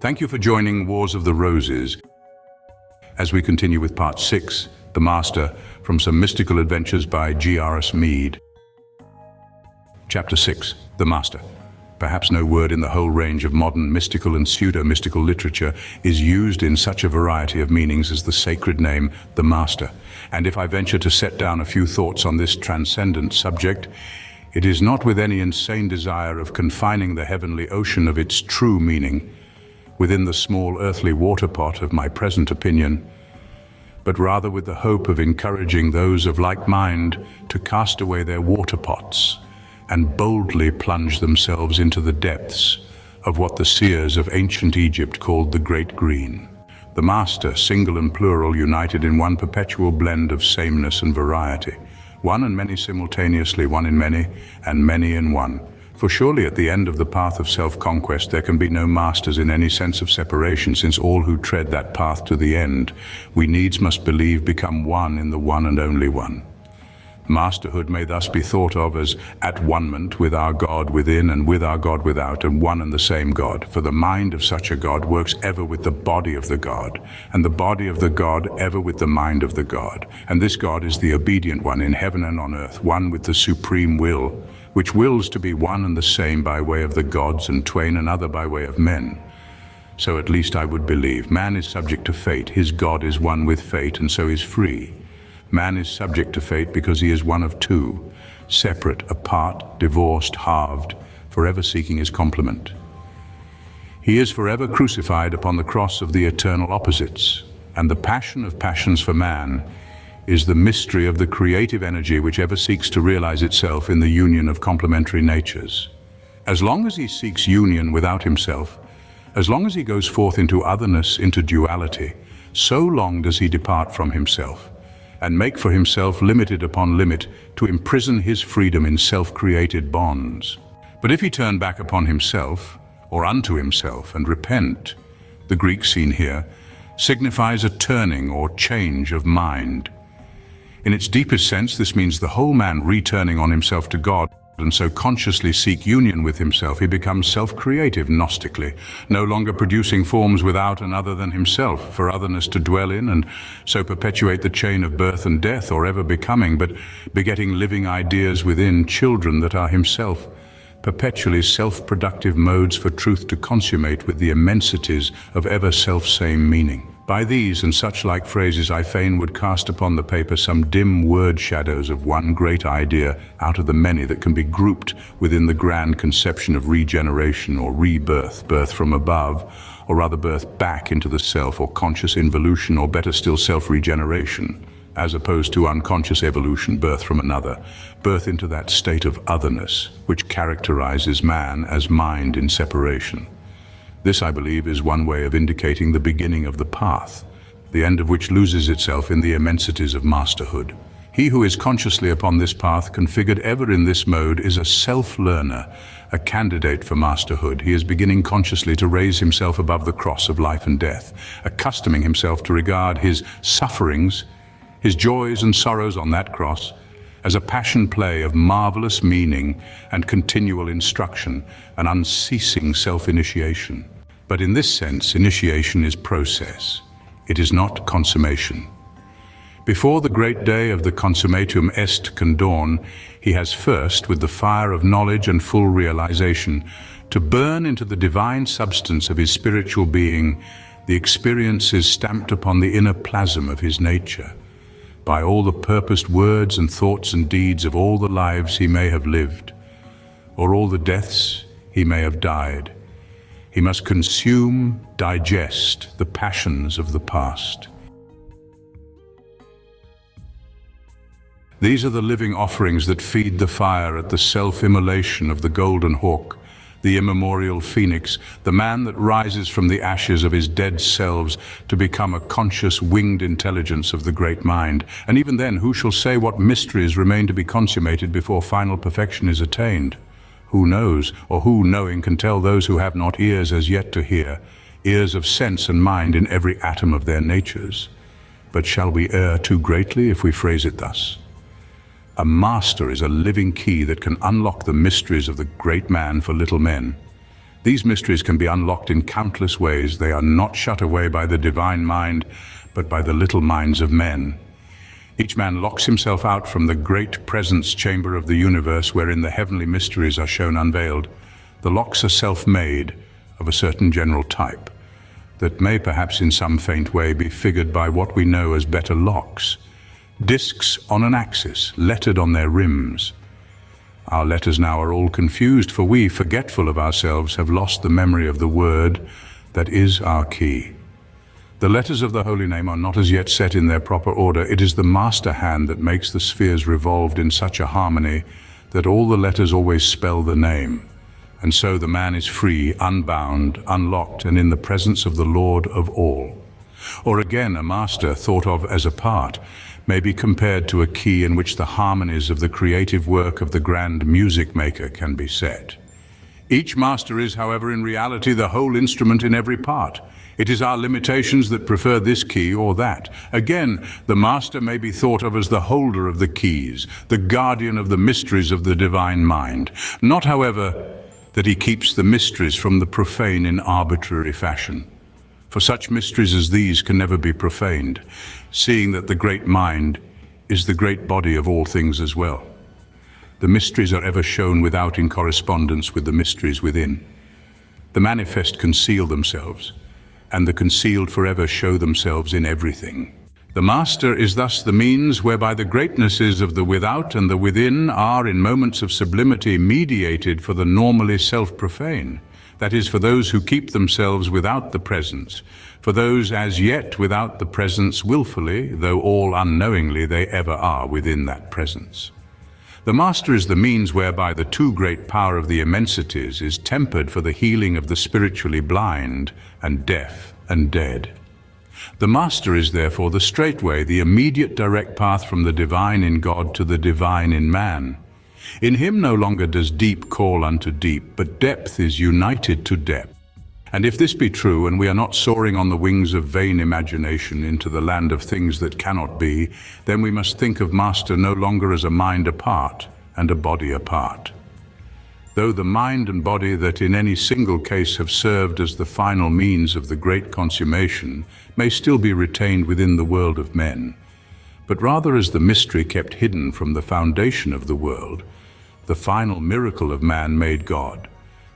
Thank you for joining Wars of the Roses as we continue with Part 6, The Master, from Some Mystical Adventures by G.R.S. Mead. Chapter 6, The Master. Perhaps no word in the whole range of modern mystical and pseudo-mystical literature is used in such a variety of meanings as the sacred name, the Master. And if I venture to set down a few thoughts on this transcendent subject, it is not with any insane desire of confining the heavenly ocean of its true meaning within the small earthly water pot of my present opinion, but rather with the hope of encouraging those of like mind to cast away their water pots and boldly plunge themselves into the depths of what the seers of ancient Egypt called the Great Green. The Master, single and plural, united in one perpetual blend of sameness and variety, one and many simultaneously, one in many, and many in one. For surely at the end of the path of self-conquest there can be no masters in any sense of separation, since all who tread that path to the end, we needs must believe, become one in the one and only one. Masterhood may thus be thought of as at-one-ment with our God within and with our God without, and one and the same God. For the mind of such a God works ever with the body of the God, and the body of the God ever with the mind of the God. And this God is the obedient one in heaven and on earth, one with the supreme will, which wills to be one and the same by way of the gods, and twain another by way of men. So at least I would believe. Man is subject to fate, his God is one with fate, and so is free. Man is subject to fate because he is one of two, separate, apart, divorced, halved, forever seeking his complement. He is forever crucified upon the cross of the eternal opposites, and the passion of passions for man is the mystery of the creative energy which ever seeks to realize itself in the union of complementary natures. As long as he seeks union without himself, as long as he goes forth into otherness, into duality, so long does he depart from himself, and make for himself limited upon limit to imprison his freedom in self-created bonds. But if he turn back upon himself, or unto himself, and repent, the Greek scene here signifies a turning or change of mind. In its deepest sense, this means the whole man returning on himself to God, and so consciously seek union with himself. He becomes self-creative gnostically, no longer producing forms without and other than himself for otherness to dwell in, and so perpetuate the chain of birth and death, or ever becoming, but begetting living ideas within, children that are himself, perpetually self-productive modes for truth to consummate with the immensities of ever self-same meaning. By these and such like phrases I fain would cast upon the paper some dim word shadows of one great idea out of the many that can be grouped within the grand conception of regeneration or rebirth, birth from above, or rather birth back into the self, or conscious involution, or better still self-regeneration, as opposed to unconscious evolution, birth from another, birth into that state of otherness which characterizes man as mind in separation. This, I believe, is one way of indicating the beginning of the path, the end of which loses itself in the immensities of masterhood. He who is consciously upon this path, configured ever in this mode, is a self-learner, a candidate for masterhood. He is beginning consciously to raise himself above the cross of life and death, accustoming himself to regard his sufferings, his joys and sorrows on that cross, as a passion play of marvelous meaning and continual instruction, an unceasing self-initiation. But in this sense, initiation is process. It is not consummation. Before the great day of the consummatum est can dawn, he has first, with the fire of knowledge and full realization, to burn into the divine substance of his spiritual being the experiences stamped upon the inner plasm of his nature, by all the purposed words and thoughts and deeds of all the lives he may have lived, or all the deaths he may have died. He must consume, digest the passions of the past. These are the living offerings that feed the fire at the self-immolation of the golden hawk, the immemorial phoenix, the man that rises from the ashes of his dead selves to become a conscious winged intelligence of the great mind. And even then, who shall say what mysteries remain to be consummated before final perfection is attained? Who knows, or who, knowing, can tell those who have not ears as yet to hear, ears of sense and mind in every atom of their natures? But shall we err too greatly if we phrase it thus? A master is a living key that can unlock the mysteries of the great man for little men. These mysteries can be unlocked in countless ways. They are not shut away by the divine mind, but by the little minds of men. Each man locks himself out from the great presence chamber of the universe wherein the heavenly mysteries are shown unveiled. The locks are self-made, of a certain general type, that may perhaps in some faint way be figured by what we know as better locks. Discs on an axis, lettered on their rims. Our letters now are all confused, for we, forgetful of ourselves, have lost the memory of the word that is our key. The letters of the holy name are not as yet set in their proper order. It is the master hand that makes the spheres revolved in such a harmony that all the letters always spell the name. And so the man is free, unbound, unlocked, and in the presence of the Lord of all. Or again, a master, thought of as a part, may be compared to a key in which the harmonies of the creative work of the grand music maker can be set. Each master is, however, in reality the whole instrument in every part. It is our limitations that prefer this key or that. Again, the master may be thought of as the holder of the keys, the guardian of the mysteries of the divine mind. Not, however, that he keeps the mysteries from the profane in arbitrary fashion. For such mysteries as these can never be profaned, seeing that the great mind is the great body of all things as well. The mysteries are ever shown without in correspondence with the mysteries within. The manifest conceal themselves, and the concealed forever show themselves in everything. The master is thus the means whereby the greatnesses of the without and the within are, in moments of sublimity, mediated for the normally self-profane. That is, for those who keep themselves without the presence, for those as yet without the presence willfully, though all unknowingly they ever are within that presence. The master is the means whereby the too great power of the immensities is tempered for the healing of the spiritually blind and deaf and dead. The master is therefore the straight way, the immediate direct path from the divine in God to the divine in man. In him no longer does deep call unto deep, but depth is united to depth. And if this be true, and we are not soaring on the wings of vain imagination into the land of things that cannot be, then we must think of master no longer as a mind apart and a body apart. Though the mind and body that in any single case have served as the final means of the great consummation may still be retained within the world of men, but rather as the mystery kept hidden from the foundation of the world, the final miracle of man made God,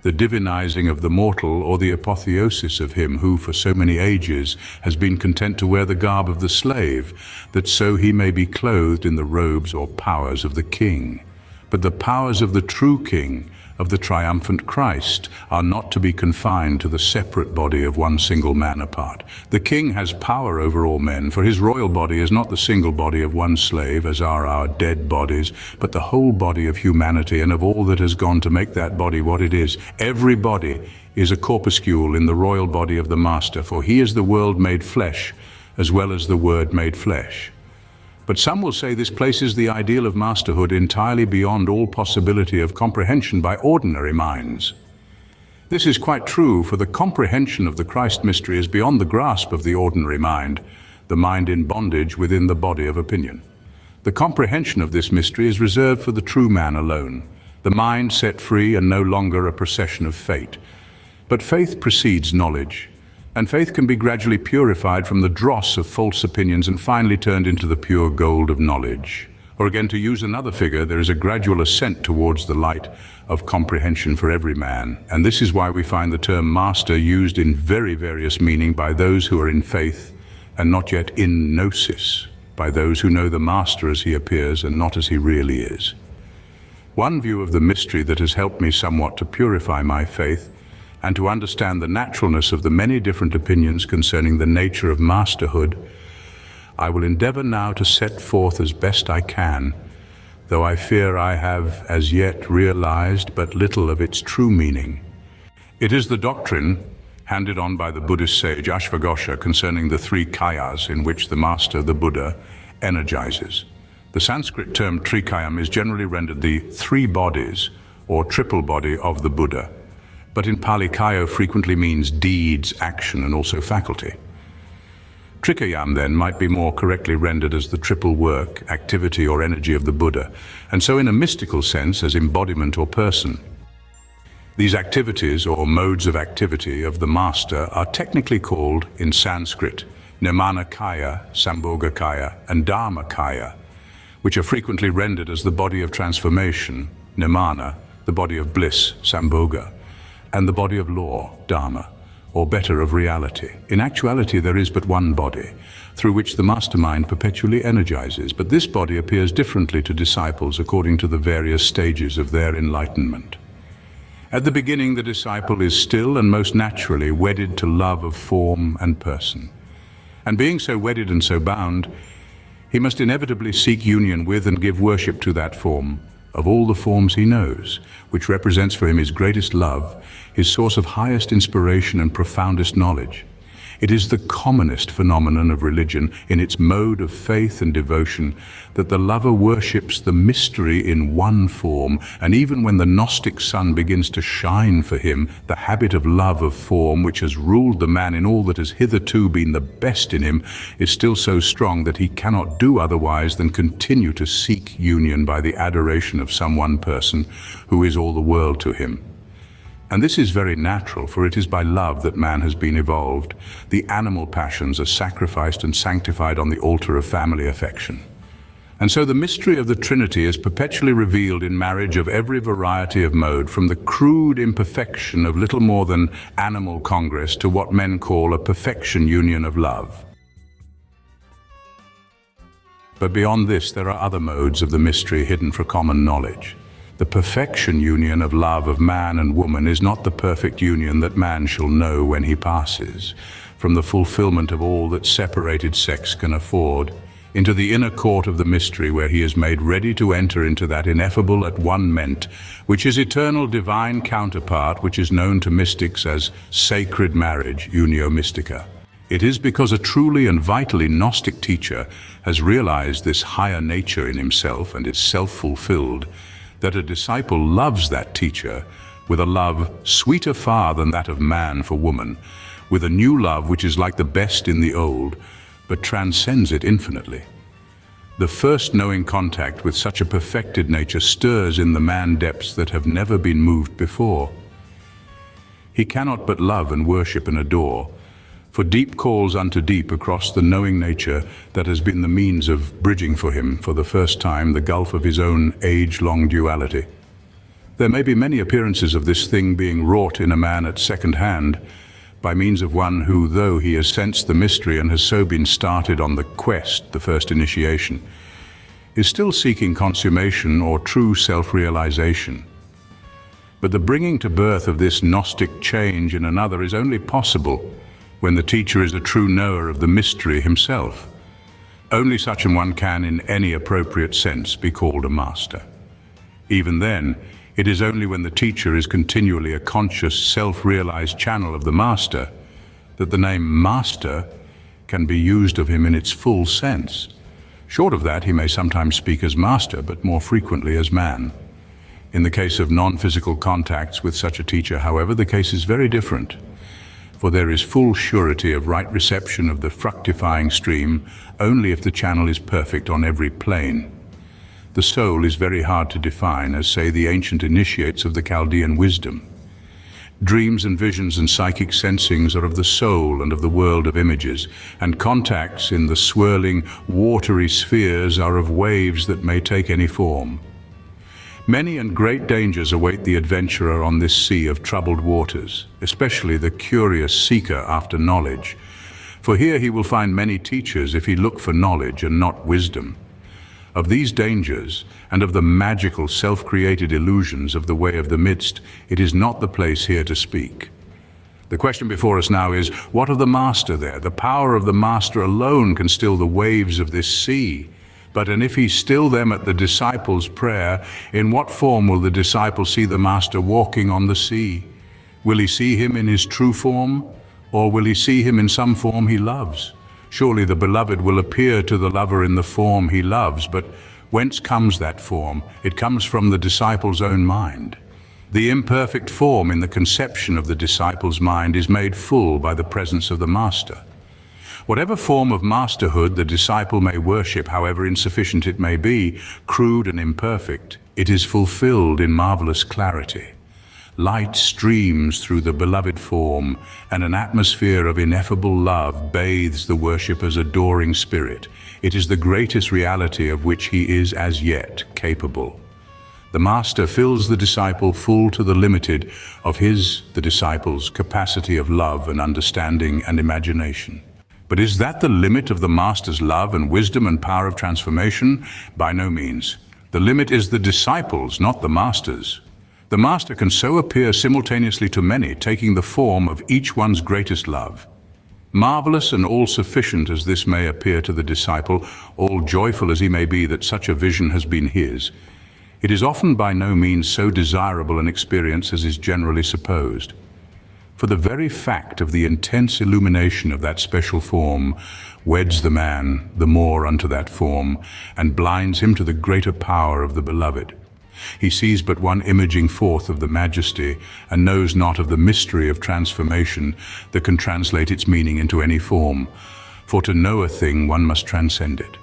the divinizing of the mortal, or the apotheosis of him who for so many ages has been content to wear the garb of the slave, that so he may be clothed in the robes or powers of the king. But the powers of the true king, of the triumphant Christ, are not to be confined to the separate body of one single man apart. The king has power over all men, for his royal body is not the single body of one slave, as are our dead bodies, but the whole body of humanity and of all that has gone to make that body what it is. Every body is a corpuscule in the royal body of the Master, for he is the world made flesh, as well as the Word made flesh. But some will say this places the ideal of masterhood entirely beyond all possibility of comprehension by ordinary minds. This is quite true, for the comprehension of the Christ mystery is beyond the grasp of the ordinary mind, the mind in bondage within the body of opinion. The comprehension of this mystery is reserved for the true man alone, the mind set free and no longer a procession of fate. But faith precedes knowledge, and faith can be gradually purified from the dross of false opinions and finally turned into the pure gold of knowledge. Or again, to use another figure, there is a gradual ascent towards the light of comprehension for every man. And this is why we find the term master used in very various meaning by those who are in faith and not yet in gnosis, by those who know the master as he appears and not as he really is. One view of the mystery that has helped me somewhat to purify my faith and to understand the naturalness of the many different opinions concerning the nature of masterhood, I will endeavor now to set forth as best I can, though I fear I have as yet realized but little of its true meaning. It is the doctrine handed on by the Buddhist sage Ashvaghosha concerning the three kayas in which the master, the Buddha, energizes. The Sanskrit term trikayam is generally rendered the three bodies or triple body of the Buddha, but in Pali Kayo frequently means deeds, action, and also faculty. Trikayam then might be more correctly rendered as the triple work, activity, or energy of the Buddha, and so in a mystical sense as embodiment or person. These activities, or modes of activity, of the Master are technically called, in Sanskrit, Nirmanakaya, Sambhogakaya, and Dharmakaya, which are frequently rendered as the body of transformation, Nirmana, the body of bliss, Sambhoga, and the body of law, Dharma, or better, of reality. In actuality, there is but one body, through which the mastermind perpetually energizes, but this body appears differently to disciples according to the various stages of their enlightenment. At the beginning, the disciple is still and most naturally wedded to love of form and person. And being so wedded and so bound, he must inevitably seek union with and give worship to that form, of all the forms he knows, which represents for him his greatest love, his source of highest inspiration and profoundest knowledge. It is the commonest phenomenon of religion in its mode of faith and devotion that the lover worships the mystery in one form, and even when the Gnostic sun begins to shine for him, the habit of love of form, which has ruled the man in all that has hitherto been the best in him, is still so strong that he cannot do otherwise than continue to seek union by the adoration of some one person who is all the world to him. And this is very natural, for it is by love that man has been evolved. The animal passions are sacrificed and sanctified on the altar of family affection. And so the mystery of the Trinity is perpetually revealed in marriage of every variety of mode, from the crude imperfection of little more than animal congress to what men call a perfection union of love. But beyond this, there are other modes of the mystery hidden for common knowledge. The perfection union of love of man and woman is not the perfect union that man shall know when he passes from the fulfillment of all that separated sex can afford into the inner court of the mystery, where he is made ready to enter into that ineffable at-one-ment, which is eternal divine counterpart, which is known to mystics as sacred marriage, unio mystica. It is because a truly and vitally Gnostic teacher has realized this higher nature in himself and is self-fulfilled that a disciple loves that teacher with a love sweeter far than that of man for woman, with a new love which is like the best in the old, but transcends it infinitely. The first knowing contact with such a perfected nature stirs in the man depths that have never been moved before. He cannot but love and worship and adore, for deep calls unto deep across the knowing nature that has been the means of bridging for him, for the first time, the gulf of his own age-long duality. There may be many appearances of this thing being wrought in a man at second hand, by means of one who, though he has sensed the mystery and has so been started on the quest, the first initiation, is still seeking consummation or true self-realization. But the bringing to birth of this Gnostic change in another is only possible when the teacher is a true knower of the mystery himself. Only such an one can, in any appropriate sense, be called a master. Even then, it is only when the teacher is continually a conscious, self-realized channel of the master that the name master can be used of him in its full sense. Short of that, he may sometimes speak as master, but more frequently as man. In the case of non-physical contacts with such a teacher, however, the case is very different. For there is full surety of right reception of the fructifying stream only if the channel is perfect on every plane. The soul is very hard to define, as say the ancient initiates of the Chaldean wisdom. Dreams and visions and psychic sensings are of the soul and of the world of images, and contacts in the swirling, watery spheres are of waves that may take any form. Many and great dangers await the adventurer on this sea of troubled waters, especially the curious seeker after knowledge. For here he will find many teachers if he look for knowledge and not wisdom. Of these dangers, and of the magical self-created illusions of the way of the midst, it is not the place here to speak. The question before us now is, what of the master there? The power of the master alone can still the waves of this sea. And if he still them at the disciple's prayer, in what form will the disciple see the master walking on the sea? Will he see him in his true form, or will he see him in some form he loves? Surely the beloved will appear to the lover in the form he loves, but whence comes that form? It comes from the disciple's own mind. The imperfect form in the conception of the disciple's mind is made full by the presence of the master. Whatever form of masterhood the disciple may worship, however insufficient it may be, crude and imperfect, it is fulfilled in marvelous clarity. Light streams through the beloved form, and an atmosphere of ineffable love bathes the worshipper's adoring spirit. It is the greatest reality of which he is as yet capable. The Master fills the disciple full to the limited of the disciple's capacity of love and understanding and imagination. But is that the limit of the Master's love and wisdom and power of transformation? By no means. The limit is the disciple's, not the Master's. The Master can so appear simultaneously to many, taking the form of each one's greatest love. Marvelous and all-sufficient as this may appear to the disciple, all joyful as he may be that such a vision has been his, it is often by no means so desirable an experience as is generally supposed. For the very fact of the intense illumination of that special form weds the man the more unto that form, and blinds him to the greater power of the beloved. He sees but one imaging forth of the majesty, and knows not of the mystery of transformation that can translate its meaning into any form. For to know a thing, one must transcend it.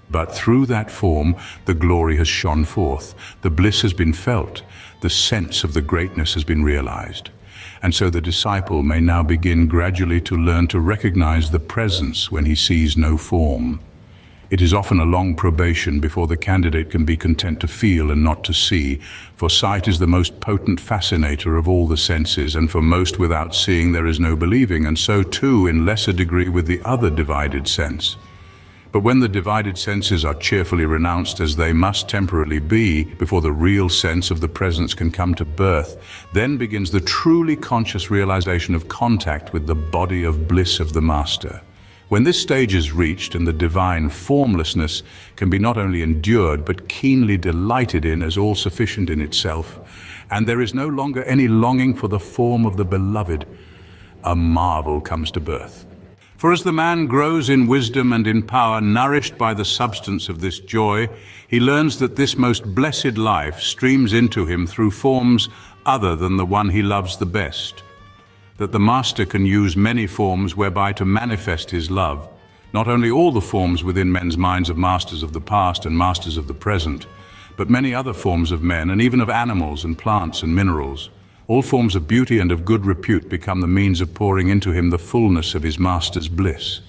But through that form, the glory has shone forth, the bliss has been felt, the sense of the greatness has been realized. And so the disciple may now begin gradually to learn to recognize the presence when he sees no form. It is often a long probation before the candidate can be content to feel and not to see, for sight is the most potent fascinator of all the senses, and for most without seeing there is no believing, and so too in lesser degree with the other divided sense. But when the divided senses are cheerfully renounced, as they must temporarily be before the real sense of the presence can come to birth, then begins the truly conscious realization of contact with the body of bliss of the Master. When this stage is reached and the divine formlessness can be not only endured but keenly delighted in as all-sufficient in itself, and there is no longer any longing for the form of the beloved, a marvel comes to birth. For as the man grows in wisdom and in power, nourished by the substance of this joy, he learns that this most blessed life streams into him through forms other than the one he loves the best. That the Master can use many forms whereby to manifest his love, not only all the forms within men's minds of masters of the past and masters of the present, but many other forms of men and even of animals and plants and minerals. All forms of beauty and of good repute become the means of pouring into him the fullness of his Master's bliss.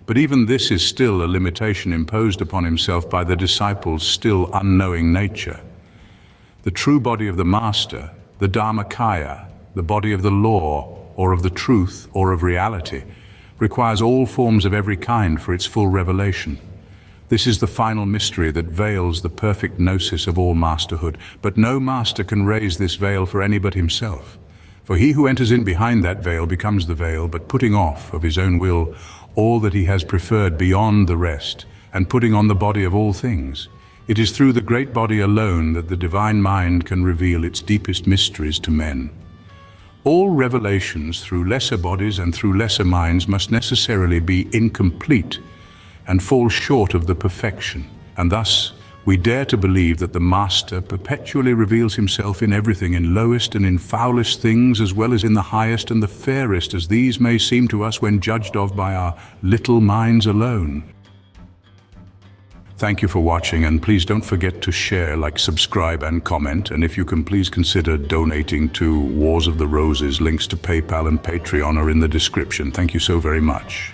But even this is still a limitation imposed upon himself by the disciple's still unknowing nature. The true body of the Master, the Dharmakaya, the body of the law, or of the truth, or of reality, requires all forms of every kind for its full revelation. This is the final mystery that veils the perfect gnosis of all masterhood, but no master can raise this veil for any but himself. For he who enters in behind that veil becomes the veil, but putting off of his own will all that he has preferred beyond the rest, and putting on the body of all things. It is through the great body alone that the divine mind can reveal its deepest mysteries to men. All revelations through lesser bodies and through lesser minds must necessarily be incomplete and fall short of the perfection. And thus, we dare to believe that the Master perpetually reveals himself in everything, in lowest and in foulest things, as well as in the highest and the fairest, as these may seem to us when judged of by our little minds alone. Thank you for watching, and please don't forget to share, like, subscribe and comment, and if you can please consider donating to Wars of the Roses. Links to PayPal and Patreon are in the description. Thank you so very much.